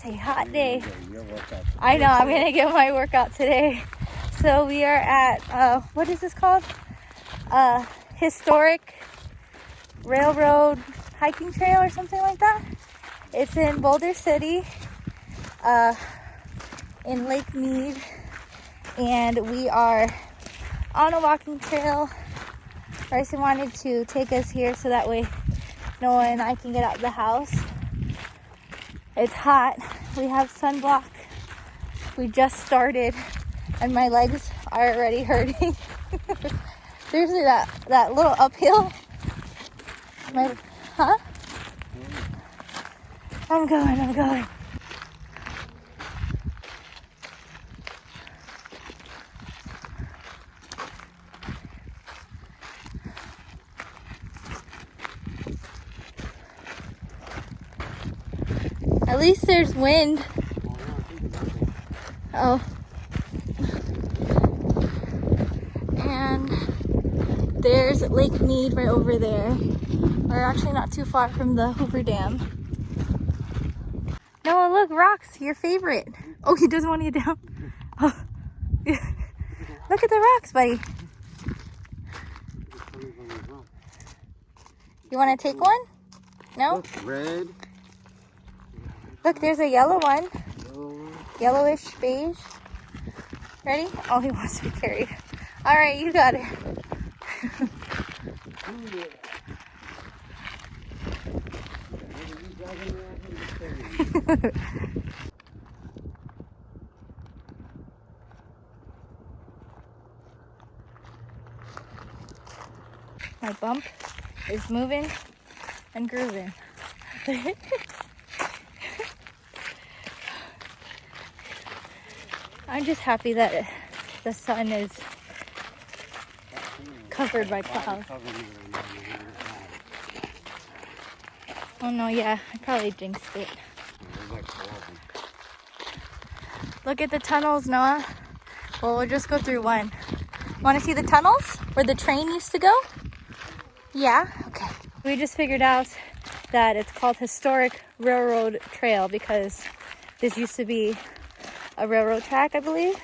a hot day. I know, I'm gonna get my workout today. So we are at, what is this called? Historic Railroad hiking trail or something like that. It's in Boulder City, in Lake Mead, and we are on a walking trail. Bryson wanted to take us here so that way Noah and I can get out of the house. It's hot. We have sunblock. We just started and my legs are already hurting. Seriously, that little uphill. Huh? I'm going. At least there's wind. Oh. And there's Lake Mead right over there. We're actually not too far from the Hoover Dam. Noah, look, rocks, your favorite. Oh, he doesn't want to get down. Oh. Look at the rocks, buddy. You want to take one? No? Red. Look, there's a yellow one. Yellowish beige. Ready? Oh, he wants to be carried. All right, you got it. My bump is moving and grooving. I'm just happy that the sun is covered by clouds. Oh no, yeah, I probably jinxed it. Look at the tunnels, Noah. Well, we'll just go through one. Want to see the tunnels where the train used to go? Yeah? Okay. We just figured out that it's called Historic Railroad Trail because this used to be a railroad track, I believe.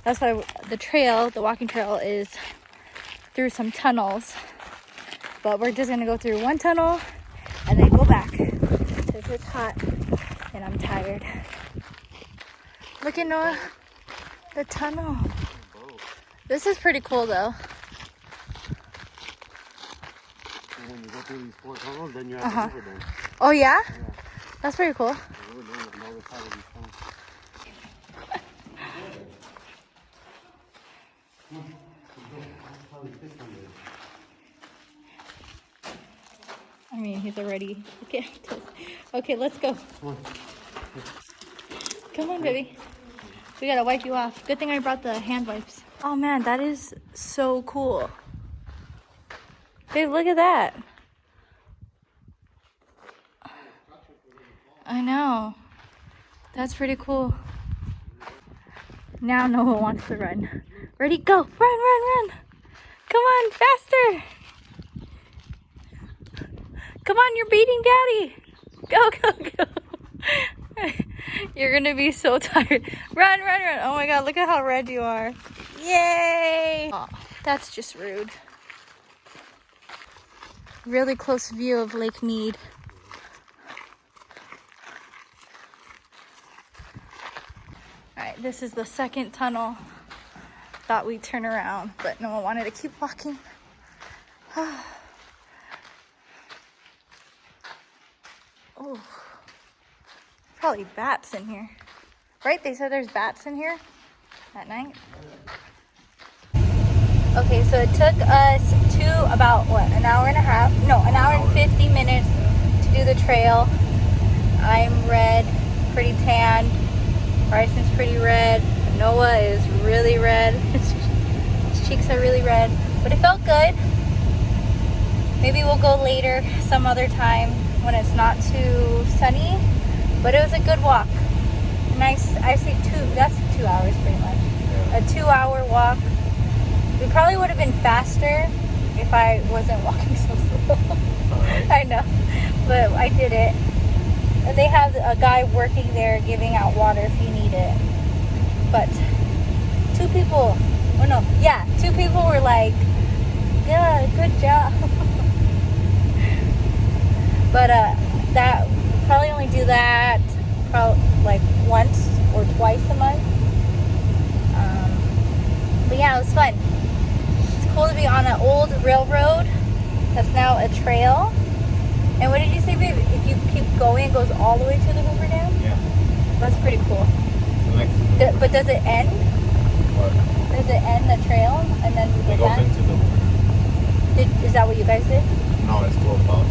That's why the trail, the walking trail, is through some tunnels. But we're just gonna go through one tunnel and then go back because it's hot and I'm tired. Look at Noah, the tunnel. This is pretty cool though. When you go through these 4 tunnels, then you have the Hoover Dam. Oh yeah? That's pretty cool. I mean, he's already... Okay, let's go. Come on, baby. We gotta wipe you off. Good thing I brought the hand wipes. Oh man, that is so cool. Babe, look at that. I know. That's pretty cool. Now Noah wants to run. Ready, go. Run. Come on, faster. Come on, you're beating Daddy. Go. You're gonna be so tired. Run. Oh my God, look at how red you are. Yay. Oh, that's just rude. Really close view of Lake Mead. Alright, this is the second tunnel. Thought we'd turn around, but no one wanted to keep walking. Oh, probably bats in here. Right? They said there's bats in here at night. Okay, so it took us to about, an hour and a half? No, an hour and 50 minutes to do the trail. I'm red, pretty tan. Bryson's pretty red. Noah is really red. His cheeks are really red. But it felt good. Maybe we'll go later, some other time when it's not too sunny. But it was a good walk. Nice, I say that's 2 hours pretty much. A 2-hour walk. We probably would have been faster if I wasn't walking so slow. I know, but I did it. But they have a guy working there giving out water if you need it. But 2 people, oh no, yeah, 2 people were like, yeah, good job. But that probably only do that probably like once or twice a month. But yeah, it was fun. It's cool to be on an old railroad that's now a trail. And what did you say, babe? If you keep going, it goes all the way to the Hoover Dam? Yeah. That's pretty cool. But does it end? What? Does it end the trail and then we It get goes back? into the Hoover. Is that what you guys did? No, it's closed off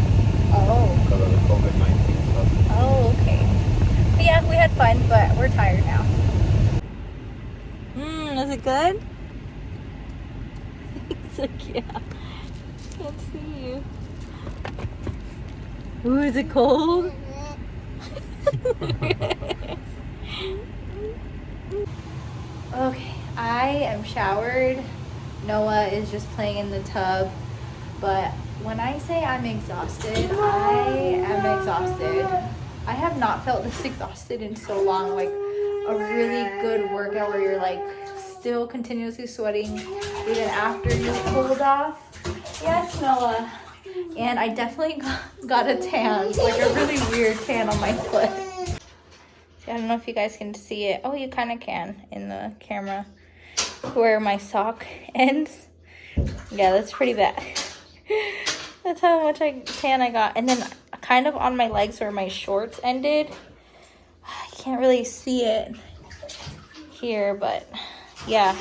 Oh. because of the COVID-19 stuff. Oh, okay. But yeah, we had fun, but we're tired now. Is it good? He's like, yeah. Can't see you. Ooh, is it cold? Okay, I am showered. Noah is just playing in the tub. But when I say I'm exhausted, I am exhausted. I have not felt this exhausted in so long. Like a really good workout where you're like still continuously sweating even after you cooled off. Yes, Noah. And I definitely got a tan, like a really weird tan on my foot. I don't know if you guys can see it. Oh, you kind of can in the camera where my sock ends. Yeah, that's pretty bad. That's how much tan I got. And then kind of on my legs where my shorts ended. I can't really see it here, but yeah.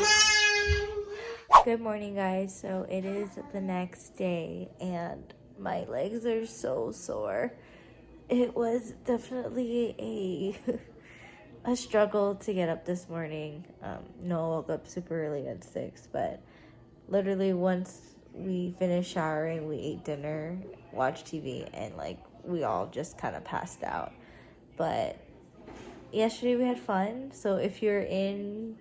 Good morning, guys. So it is the next day and my legs are so sore. It was definitely a struggle to get up this morning. Noah woke up super early at 6, but literally once we finished showering, we ate dinner, watched TV, and like we all just kind of passed out. But yesterday we had fun. So if you're in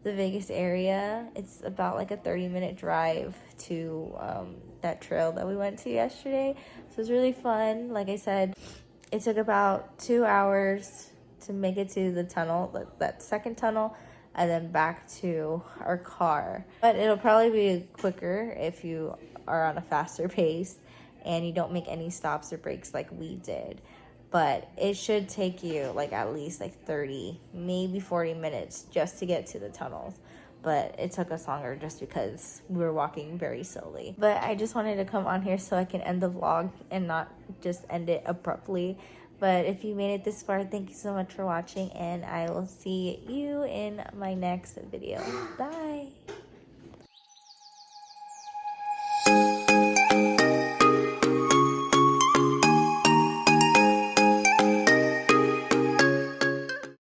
the Vegas area, it's about like a 30-minute drive to that trail that we went to yesterday. So it's really fun. Like I said, it took about 2 hours to make it to the tunnel, that second tunnel, and then back to our car. But it'll probably be quicker if you are on a faster pace and you don't make any stops or breaks like we did. But it should take you like at least like 30, maybe 40 minutes just to get to the tunnels. But it took us longer just because we were walking very slowly. But I just wanted to come on here so I can end the vlog and not just end it abruptly. But if you made it this far, thank you so much for watching, and I will see you in my next video. Bye.